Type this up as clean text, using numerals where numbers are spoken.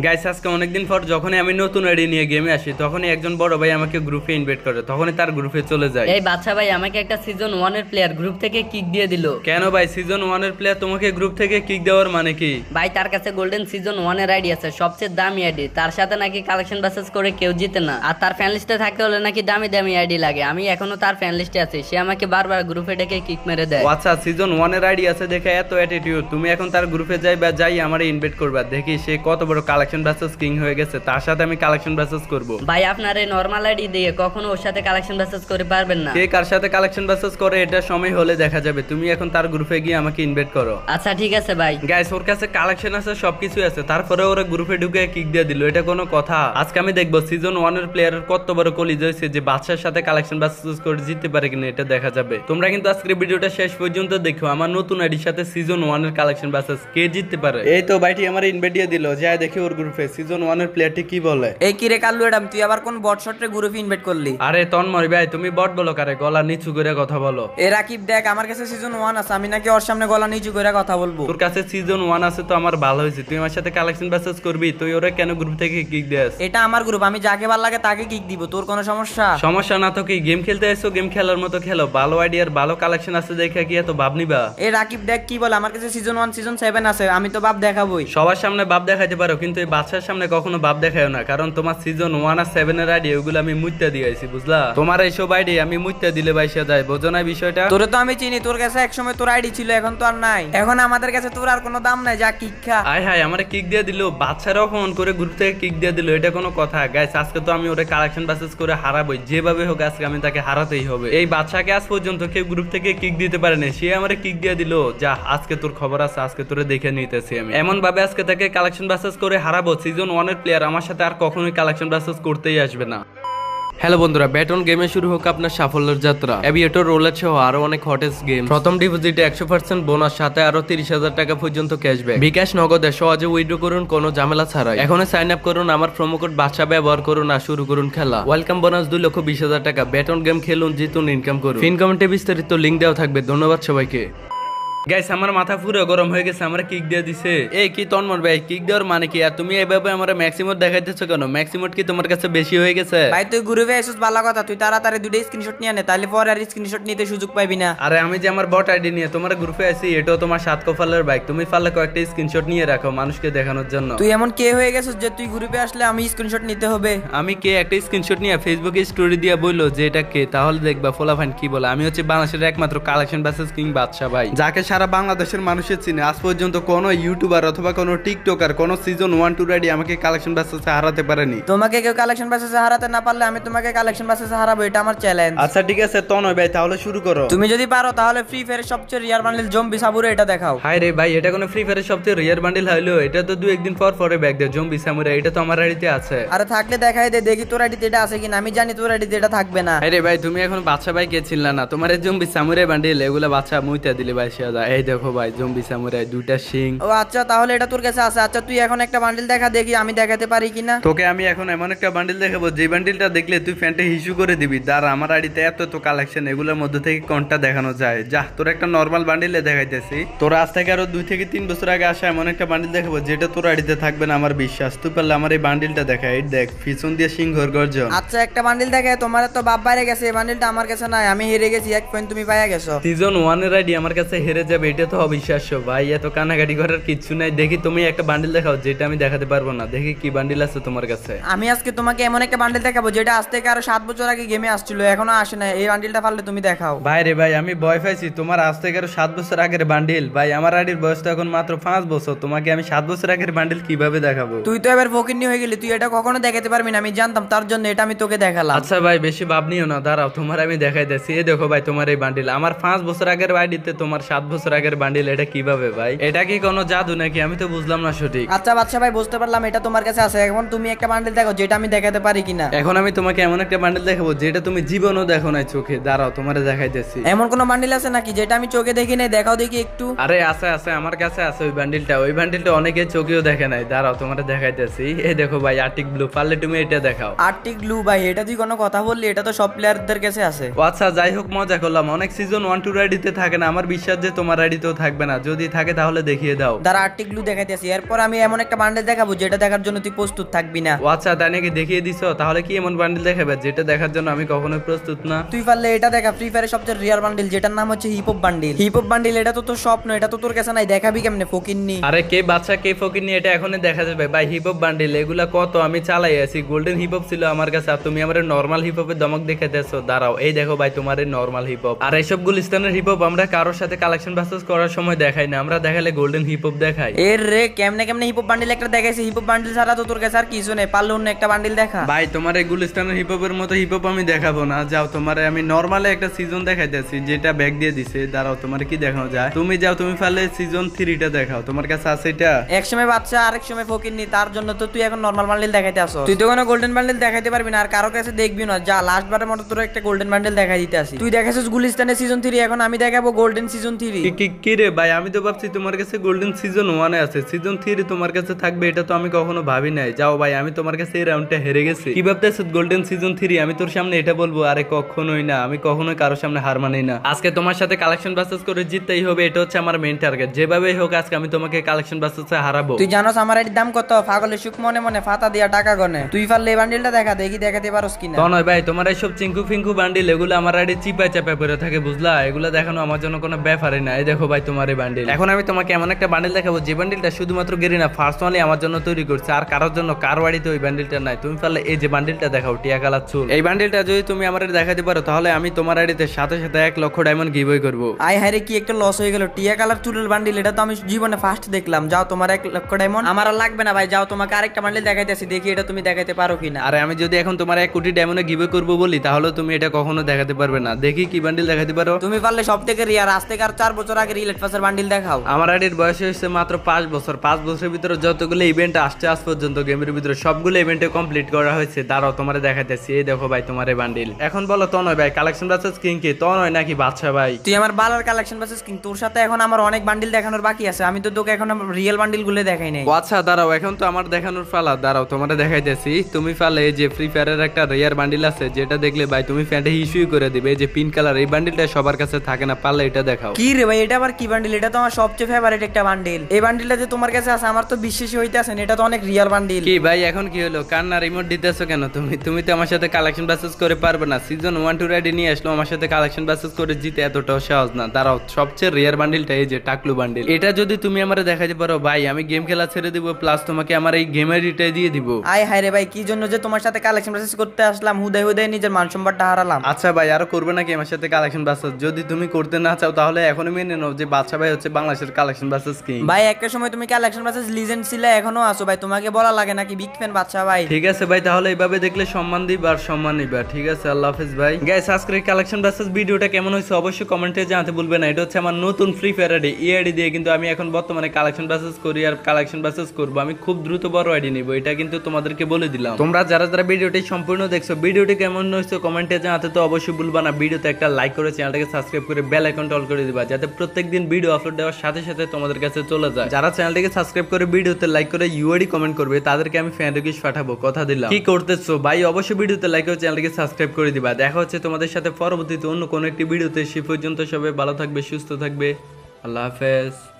Guys আজকে অনেকদিন পর যখনই আমি নতুন আইডি নিয়ে গেমে আসি তখনই একজন বড় ভাই আমাকে গ্রুপে ইনভাইট করে, তখনই তার গ্রুপে চলে যায়। এই বাচ্চা ভাই আমাকে একটা সিজন 1 এর প্লেয়ার গ্রুপ থেকে কিক দিয়ে দিল। কেন ভাই, সিজন 1 এর প্লেয়ার তোমাকে গ্রুপ থেকে কিক দেওয়ার মানে কি? ভাই তার কাছে গোল্ডেন সিজন 1 এর আইডি আছে, সবচেয়ে দামি আইডি। তার সাথে নাকি কালেকশন বাসেস করে কেউ জিতে না, আর তার ফ্যান লিস্টে থাকতে হলে নাকি দামি দামি আইডি লাগে। আমি এখনো তার ফ্যান লিস্টে আছি, সে আমাকে বারবার গ্রুপে ডেকে কিক মেরে দেয়। আচ্ছা, সিজন 1 এর আইডি আছে দেখে এত অ্যাটিটিউড, তুমি এখন তার গ্রুপে যাই আমারে ইনভাইট করবা, দেখি সে কত বড় কালেকশন বাসেস কিং হয়ে গেছে, তার সাথে আমি কালেকশন বাসেস করব। ভাই আপনার এই নরমাল আইডি দিয়ে কখনো ওর সাথে কালেকশন বাসেস করে পারবেন না। কে কার সাথে কালেকশন বাসেস করে এটা সময় হলে দেখা যাবে, তুমি এখন তার গ্রুপে গিয়ে আমাকে ইনভাইট করো। আচ্ছা ঠিক আছে ভাই। গাইস ওর কাছে কালেকশন আছে, সবকিছু আছে, তারপরে ওরা গ্রুপে ঢুকে কিক দিয়ে দিল, এটা কোনো কথা? আজকে আমি দেখবো সিজন 1 এর প্লেয়ারের কত বড় কলিজ হয়েছে যে বাদশার সাথে কালেকশন বাসেস করে জিততে পারে কিনা, এটা দেখা যাবে। তোমরা কিন্তু আজকের ভিডিওটা শেষ পর্যন্ত দেখো, আমার নতুন আইডির সাথে সিজন 1 এর কালেকশন বাসেস কে জিততে পারে। এই তো ভাইটি আমার ইনভাইট দিয়ে দিল, যাই দেখি ওর গ্রুপে সিজন 1 এর প্লেয়ারটি কি বলে। এই কি রে কাল্লু এডাম, তুই আবার কোন বট শটরে গ্রুপে ইনভাইট করলি? আরে তন্ময় ভাই, তুমি বট বলো কারে? গলা নিচু করে কথা বলো। এ রাকিব দেখ, আমার কাছে সিজন 1 আছে, আমি নাকি ওর সামনে গলা নিচু করে কথা বলবো? তোর কাছে সিজন 1 আছে তো আমার ভালো হয়েছে, তুই আমার সাথে কালেকশন বাসেস করবি, তুই ওরা কেন গ্রুপ থেকে কিক দেস? এটা আমার গ্রুপ, আমি যাকে ভালো লাগে তাকে কিক দিব, তোর কোনো সমস্যা? সমস্যা না তো কি, গেম খেলতে এসো, গেম খেলার মতো খেলো, ভালো আইডিয়ার ভালো কালেকশন আছে দেখে কি এত ভাব নিবা? এ রাকিব দেখ কি বলে, আমার কাছে সিজন 1 সিজন 7 আছে, আমি তো বাপ দেখাবোই। সবার সামনে বাপ দেখাইতে পারো, কিন্তু এই বাচ্চার সামনে কখনো বাপ দেখায় না, কারণ তোমার সিজন 1 আর 7 এর আইডি ওগুলো আমি মুইত্যা দিয়েছি, বুঝলা? তোমার এইসব আইডি আমি মুইত্যা দিলে বাইসা যায়, বোঝো না বিষয়টা? তোরে তো আমি চিনি, তোর কাছে একসময় তোর আইডি ছিল, এখন তো আর নাই। এখন আমাদের কাছে তোর আর কোনো দাম নাই, যা কিক খা। আয় হায়, আমারে কিক দিয়ে দিল, বাচ্চারাও ফোন করে গ্রুপ থেকে কিক দিয়ে দিল, এটা কোনো কথা? গাইস আজকে তো আমি ওরে কালেকশন বাসেস করে হারাবই, যেভাবে হোক আজকে আমি তাকে হারাতেই হবে। এই বাচ্চাকে আজ পর্যন্ত কেউ গ্রুপ থেকে কিক দিতে পারে না, সে আমারে কিক দিয়ে দিল। যা, আজকে তোর খবর আছে, আজকে তোরে দেখে নিতেছি আমি, এমন ভাবে আজকে তাকে কালেকশন বাসেস করে হারাবো, সিজন 1 এর প্লেয়ার আমার সাথে আর কখনোই কালেকশন বাসেস করতেই আসবে না। হ্যালো বন্ধুরা, ব্যাটন গেমে শুরু হোক আপনার সাফল্যের যাত্রা। এভিয়েটর রোলেট সহ আরো অনেক হটেস্ট গেম, প্রথম ডিপোজিটে 100% বোনাস, সাথে আরো 30,000 টাকা পর্যন্ত ক্যাশব্যাক, বিকাশ নগদে সহজে উইথড্র করুন কোনো ঝামেলা ছাড়াই। এখনই সাইন আপ করুন, আমার প্রোমো কোড বাদশা ব্যবহার করুন আর শুরু করুন খেলা। ওয়েলকাম বোনাস 2,20,000 টাকা। ব্যাটন গেম খেলুন, জিতুন, ইনকাম করুন। পিন কমেন্টে বিস্তারিত লিঙ্ক দেওয়া থাকবে। ধন্যবাদ সবাইকে। গাইস আমার মাথা পুরো গরম হয়ে গেছে, আমরা কিক দিয়ে দিছে। এই কি তন্ময় ভাই, কিক দেওয়ার মানে কি? আর তুমি এইভাবে আমার ম্যাক্সিমোট দেখাইতেছো কেন? ম্যাক্সিমোট কি তোমার কাছে বেশি হয়ে গেছে? ভাই তুই গ্রুপে এসেছিস ভালো কথা, তুই তাড়াতাড়ি দুটো স্ক্রিনশট নিয়ে নে, তাহলে পরে আর স্ক্রিনশট নিতে সুযোগ পাবি না। আরে আমি যে আমার বট আইডি নিয়ে তোমার গ্রুপে আছি, এটাও তোমার সাত কপালের বাইক, তুমি পারলে কয়েকটা স্ক্রিনশট নিয়ে রাখো মানুষকে দেখানোর জন্য। তুই এমন কে হয়ে গেছিস যে তুই গ্রুপে আসলে আমি স্ক্রিনশট নিতে হবে? আমি কে একটা স্ক্রিনশট নিয়ে ফেসবুকে স্টোরি দিয়ে বললো যে এটা কে, তাহলে দেখবা ফোলাফাইন কি বলে। আমি হচ্ছে বাংলাদেশের একমাত্র কালেকশন বাসেস কিং বাদশা ভাই, যাকে সারা বাংলাদেশের মানুষের চিনে। আজ পর্যন্ত কোনো ইউটিউবার অথবা কোনো টিকটকার কোনো সিজন 1 2 আইডি আমাকে কালেকশন বাসেসে হারাতে পারেনি। তোমাকে কেউ কালেকশন বাসেসে হারাতে না পারলে আমি তোমাকে কালেকশন বাসেসে হারাবো, এটা আমার চ্যালেঞ্জ। আচ্ছা ঠিক আছে তনয় ভাই, তাহলে শুরু করো। তুমি যদি পারো তাহলে ফ্রি ফায়ারের সবচেয়ে রিয়ার বান্ডেল জম্বি সাবুরে এটা দেখাও। হাই রে ভাই, এটা কোনো ফ্রি ফায়ারের সবচেয়ে রিয়ার বান্ডেল হইলো? এটা তো 2 একদিন পর পরে ব্যাগ দেয় জম্বি সামুরাই, এটা তো আমার আইডিতে আছে। আরে থাকলে দেখাই দে, দেখি তোর আইডিতে এটা আছে কিনা। আমি জানি তোর আইডিতে এটা থাকবে না। আরে ভাই তুমি এখন বাদশা ভাই কে ছিল না? তোমার এই জম্বি সামুরাই বান্ডেল এগুলা বাদশা মুইতা দিলে ভাই সেদা। এই দেখো ভাই জম্বি সামুরাই, দুইটা শিং। ও আচ্ছা, তাহলে এটা তোর কাছে আছে। আচ্ছা তুই এখন একটা বান্ডেল দেখা, দেখি আমি দেখাতে পারি কিনা। তোকে আমি এখন এমন একটা বান্ডেল দেখাবো যে বান্ডেলটা দেখলে তুই ফ্যানটা হিসু করে দিবি। দাঁড়া, আমার আইডিতে এত এত কালেকশন, এগুলোর মধ্যে থেকে কোনটা দেখানো যায়? যা, তোর একটা নর্মাল বান্ডেলে দেখাইতেছি। তোর আজ থেকে আরো 2 থেকে 3 বছর আগে আসা এমন একটা বান্ডেল দেখাবো যেটা তোর আইডিতে থাকবে না, আমার বিশ্বাস। তুই পারলে আমার এই বান্ডেলটা দেখা। এই দেখ, পিছন দিয়ে সিংহর গর্জন। আচ্ছা একটা বান্ডেল দেখে, তোমার তো বাপ বাইরে গেছে, এই বান্ডেলটা আমার কাছে নাই, আমি হেরে গেছি। 1 পয়েন্ট তুমি পাইয়া গেছো। সিজন 1 এর আইডি আমার কাছে হেরে যাবে, এটা তো অবিশ্বাস্য ভাই। এত কানাকাটি করার কিছু নাই। দেখি তুমি একটা বান্ডেল দেখাও যেটা আমি দেখাতে পারবো না। দেখি কি বান্ডেল আছে তোমার কাছে। আমি আজকে তোমাকে এমন একটা বান্ডেল দেখাবো যেটা আজ থেকে আরো 7 বছর আগে গেমে আসছিল, এখনো আসে না। এই বান্ডেলটা পারলে তুমি দেখাও। ভাই রে ভাই, আমি ভয় পাইছি। তোমার আজ থেকে আরো 7 বছর আগের বান্ডেল? ভাই আমার আইডির বয়স তো এখন মাত্র 5 বছর, তোমাকে আমি 7 বছর আগের বান্ডেল কিভাবে দেখাবো? তুই তো এবার ফকিন্নি হয়ে গেলি, তুই এটা কখনো দেখাতে পারবি না, আমি জানতাম, তার জন্য এটা আমি তোকে দেখালাম। আচ্ছা ভাই বেশি ভাব নিও না, দাঁড়াও তোমার আমি দেখাই দিচ্ছি। এই দেখো ভাই তোমার এই বান্ডেল, আমার 5 বছর আগের আইডিতে তোমার 7 বছর আগের বান্ডেল, এটা কিভাবে ভাই? এটা কি কোনো জাদু নাকি? আমি তো বুঝলাম না সঠিক। আচ্ছা বাচ্চা ভাই, বুঝতে পারলাম এটা তোমার কাছে আছে। এখন তুমি একটা বান্ডেল দেখো যেটা আমি দেখাতে পারি কিনা। এখন আমি তোমাকে এমন একটা বান্ডেল দেখাবো যেটা তুমি জীবনও দেখো নাই চোখে। দাঁড়াও তোমারে দেখাইতেছি। এমন কোন বান্ডেল আছে নাকি যেটা আমি চোখে দেখি নাই? দেখাও দেখি একটু। আরে আছে আছে, আমার কাছে আছে ওই বান্ডেলটা। ওই বান্ডেলটা অনেকে চোখেও দেখে নাই। দাঁড়াও তোমারে দেখাইতেছি। এই দেখো ভাই আর্টিক ব্লু, পারলে তুমি এটা দেখাও। আর্টিক ব্লু ভাই, এটা তুই কোনো কথা বললি? এটা তো সব প্লেয়ারদের কাছে আছে। ও আচ্ছা, যাই হোক মজা করলাম। অনেক সিজন 1 2 আইডিতে থাকে না, আমার বিশ্বাস যে তোমার তোমার আইডিতেও থাকবে না, যদি থাকে তাহলে দেখিয়ে দাও। দাঁড়া আর্টিকেল দেখাইতেছি, এরপর আমি এমন একটা বান্ডেল দেখাবো যেটা দেখার জন্য তুই প্রস্তুত থাকবি না। ও আচ্ছা, তাই নাকি? দেখিয়ে দিছো? তাহলে কি এমন বান্ডিল দেখাবে যেটা দেখার জন্য আমি কখনোই প্রস্তুত না? তুই পারলে এটা দেখা, ফ্রি ফায়ারের সবচেয়ে রিয়ার বান্ডিল যেটার নাম হচ্ছে hip hop bundle. Hip hop bundle এটা তো তোর স্বপ্ন, এটা তো তোর কাছে নাই, দেখাবি কেমনে ফকিন্নি? আরে কে বাচ্চা কে ফকির নিয়ে এটা এখনই দেখা যাবে ভাই। হিপ হপ বান্ডিল এগুলা কত আমি চালাই আছি, গোল্ডেন হিপ হপ ছিল আমার কাছে, আর তুমি আমার নরমাল হিপ হপের দমক দেখে দেছো। দাঁড়াও, এই দেখো ভাই তোমার নরমাল হিপ হপ। আর এইসব গুলিস্তানের হিপ হপ আমরা কারোর সাথে কালেকশন বাসেস করার সময় দেখাই না, আমরা দেখালে গোল্ডেন হিপ হপ দেখাই। এর রে কেমনে কেমনে হিপ হপ বান্ডিল একটা দেখাইছি, হিপ হপ বান্ডিল ছাড়া তো তোর কাছে আর কিছু নেই, পারলে অন্য একটা বান্ডিল দেখা। ভাই তোমার এই গুলিস্তানের হিপ হপের মতো হিপ হপ আমি দেখাবো না, যাও তোমারে আমি নরমালে একটা সিজন দেখাইতেছি যেটা ব্যাগ দিয়ে দিছে। দাঁড়াও তোমার কি দেখানো যায়, তুমি যাও, তুমি পারলে সিজন 3টা দেখাও, তোমার কাছে আছে এটা? এক সময় বাচ্চা আরেক সময় ফকিন্নি, তার জন্য তো তুই এখন নরমাল বান্ডিল দেখাইতে আসো। তুই তো কোনো গোল্ডেন বান্ডিল দেখাইতে পারবি না, আর কারো কাছে দেখবি না। যা লাস্ট বারের মতো তোর একটা গোল্ডেন বান্ডিল দেখাই দিতে আসি। তুই দেখাইছিস গুলিস্তানের সিজন 3, এখন আমি দেখাবো গোল্ডেন সিজন 3। কি রে ভাই, আমি তো ভাবছি তোমার কাছে গোল্ডেন সিজন 1 আছে, সিজন 3 তোমার কাছে থাকবে এটা তো আমি কখনো ভাবি নাই। যাও ভাই, আমি তোমার কাছে এই রাউন্ডটা হেরে গেছি। কি ভাবতেছ গোল্ডেন সিজন 3 আমি তোর সামনে এটা বলবো? আরে কখনোই না, আমি কখনোই কারোর সামনে হার মানি না। আজকে তোমার সাথে কালেকশন বাসেস করে জিততেই হবে, এটা হচ্ছে আমার মেইন টার্গেট। যেভাবেই হোক আজকে আমি তোমাকে কালেকশন বাসেসে হারাবো। তুই জানোস আমার এর দাম কত? পাগলের সুখ মনে মনে ফাতা দিয়া টাকা গনে। তুই পারলে এই বান্ডিলটা দেখা, দেখি দেখাতে পারোস কিনা। তো নয় ভাই, তোমার এইসব চিঙ্কু ফিঙ্কু বান্ডিল এগুলো আমার আইডি চিপায় চাপায় পড়ে থাকে, বুঝলা? এগুলো দেখানো আমার জন্য কোনো ব্যাপারই না। এই দেখো ভাই তোমার এই বান্ডিল। এখন আমি তোমাকে এমন একটা বান্ডিল দেখাবো যে বান্ডিলটা শুধুমাত্র গেরিনা পার্সোনালি আমার জন্য তৈরি করছে, আর কারোর জন্য কার বাড়িতে ওই বান্ডিলটা নাই। তুমি পারলে এই যে বান্ডিলটা দেখাও, টিয়া কালার চুল, এই বান্ডিলটা যদি তুমি আমার দেখাতে পারো তাহলে আমি তোমার আইডিতে সাথে সাথে 1 লক্ষ ডায়মন্ড গিভওয়ে করবো। আই হারে কি একটা লস হয়ে গেল, টিয়া কালার চুলের বান্ডিল, এটা তো আমি জীবনে ফার্স্ট দেখলাম। যাও তোমার 1 লক্ষ ডায়মন্ড আমার আর লাগবে না ভাই, যাও তোমাকে আরেকটা বান্ডিল দেখাইতেছি, দেখি এটা তুমি দেখাইতে পারো কিনা। আরে আমি যদি এখন তোমার 1 কোটি ডায়মন্ড গিভওয়ে করবো বলি তাহলে তুমি এটা কখনো দেখাতে পারবে না। দেখি কি বান্ডিল দেখাতে পারো। তুমি পারলে সব থেকে রিয়ার আজ থেকে আর 4 বছর আগে রিলেট পাসের বান্ডিল দেখাও। আমার আইডির বয়স হয়েছে মাত্র 5 বছর। 5 বছরের ভিতরে যতগুলো ইভেন্ট আসছে আজ পর্যন্ত গেমের ভিতরে সবগুলো ইভেন্টে কমপ্লিট করা হয়েছে। দাঁড়াও তোমার দেখাইতেছি, এই দেখো ভাই তোমার এই বান্ডিল। এখন বলো তো নয় ভাই কালেকশন বাসেস কিং কি তো নয় নাকি বাদশা ভাই? তুই আমার বালার কালেকশন বাসেস কিং, তোর সাথে এখন আমার অনেক বান্ডিল দেখানোর বাকি আছে, আমি তো তোকে এখন রিয়েল বান্ডিল গুলো দেখাই নাই। ও আচ্ছা দাঁড়াও, এখন তো আমার দেখানোর পালা। দাঁড়াও তোমার দেখাইতেছি। তুমি পারলে এই যে ফ্রি ফায়ারের একটা রেয়ার বান্ডিল আছে যেটা দেখলে ভাই তুমি ফ্যান্টে ইস্যু করে দিবে, এই যে পিঙ্ক কালার, এই বান্ডিলটা সবার কাছে থাকে না, পারলে এটা দেখাও। কি রে ভাই, এটা আবার কি বান্ডিল? এটা তো আমার সবচেয়ে ফেভারিট একটা বান্ডিল। এই বান্ডিলটা যে তোমার কাছে আছে আমার তো বিশ্বাসই হইতাছে না, এটা তো অনেক রিয়াল বান্ডিল। কি ভাই এখন কি হলো, কান্না রিমোট দিতেছো কেন তুমি? তুমি তো আমার সাথে কালেকশন বাসেস করে পারবে না। সিজন 1 2 রেডি নিয়ে আসলো, আমার সাথে কালেকশন বাসেস করে জিতে এতটাও সহজ না। দাঁড়াও সবচেয়ে রিয়ার বান্ডিলটা এই যে টাকলু বান্ডিল, এটা যদি তুমি আমারে দেখাতে পারো ভাই আমি গেম খেলা ছেড়ে দিব, প্লাস তোমাকে আমার এই গেমের রিটাই দিয়ে দিব। আয় হায় রে ভাই, কি জন্য যে তোমার সাথে কালেকশন বাসেস করতে আসলাম, হুদায় হুদায় নিজের মান সম্মানটা হারালাম। আচ্ছা ভাই আরো করবে নাকি আমার সাথে কালেকশন বাসেস? যদি তুমি করতে না চাও তাহলে এখনই মেনে নাও যে বাদশা ভাই হচ্ছে বাংলাদেশের কালেকশন বাসেস কিং। ভাই একটা সময় তুমি কালেকশন বাসেস লিজেন্ড ছিলে, এখনো আছো ভাই, তোমাকে বলা লাগে নাকি বিগ ফ্যান বাদশা ভাই? ঠিক আছে ভাই, তাহলে এইভাবে দেখলে সম্মান দিবা আর সম্মান নিবা। ঠিক আছে, আল্লাহ হাফেজ ভাই। গাইস আজকের কালেকশন বাসেস ভিডিওটা কেমন হয়েছে অবশ্যই কমেন্টে জানাতে ভুলবেন না। এটা হচ্ছে আমার নতুন ফ্রি ফায়ার আইডি, এই আইডি দিয়ে কিন্তু আমি এখন বর্তমানে কালেকশন বাসেস করি আর কালেকশন বাসেস করব। আমি খুব দ্রুত বড় আইডি নিব, এটা কিন্তু তোমাদেরকে বলে দিলাম। তোমরা যারা যারা ভিডিওটি সম্পূর্ণ দেখছো, ভিডিওটি কেমন হয়েছে কমেন্টে জানাতে তো অবশ্যই ভুলবা না। ভিডিওতে একটা লাইক করে চ্যানেলটাকে সাবস্ক্রাইব করে বেল আইকনটা অল করে দিবা, যাতে প্রত্যেকদিন ভিডিও আপলোড দেওয়ার সাথে সাথে তোমাদের কাছে চলে যায়। যারা চ্যানেলটাকে সাবস্ক্রাইব করে ভিডিওতে লাইক করে ইউআইডি কমেন্ট করবে তাদেরকে আমি ফ্যান রিকোয়েস্ট পাঠাবো, কথা দিলাম। কি করতেছো ভাই? অবশ্যই ভিডিওতে লাইক করে চ্যানেলটাকে সাবস্ক্রাইব করে দিবা। দেখা হচ্ছে তোমাদের সাথে পরবর্তীতে অন্য কোনো একটি ভিডিওতে। সে পর্যন্ত সবাই ভালো থাকবে, সুস্থ থাকবে। আল্লাহ হাফেজ।